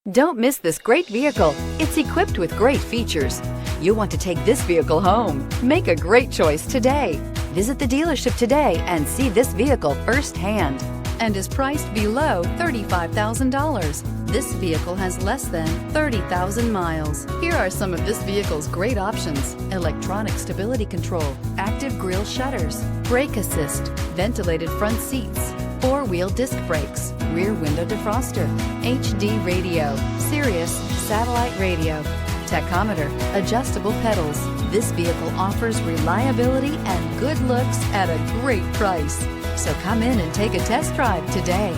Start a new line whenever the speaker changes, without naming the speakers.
Don't miss this great vehicle. It's equipped with great features. You want to take this vehicle home. Make a great choice today. Visit the dealership today and see this vehicle firsthand, and is priced below $35,000. This vehicle has less than 30,000 miles. Here are some of this vehicle's great options: electronic stability control, active grille shutters, brake assist, ventilated front seats, four-wheel disc brakes, rear window defroster, HD radio, Sirius satellite radio, tachometer, adjustable pedals. This vehicle offers reliability and good looks at a great price. So come in and take a test drive today.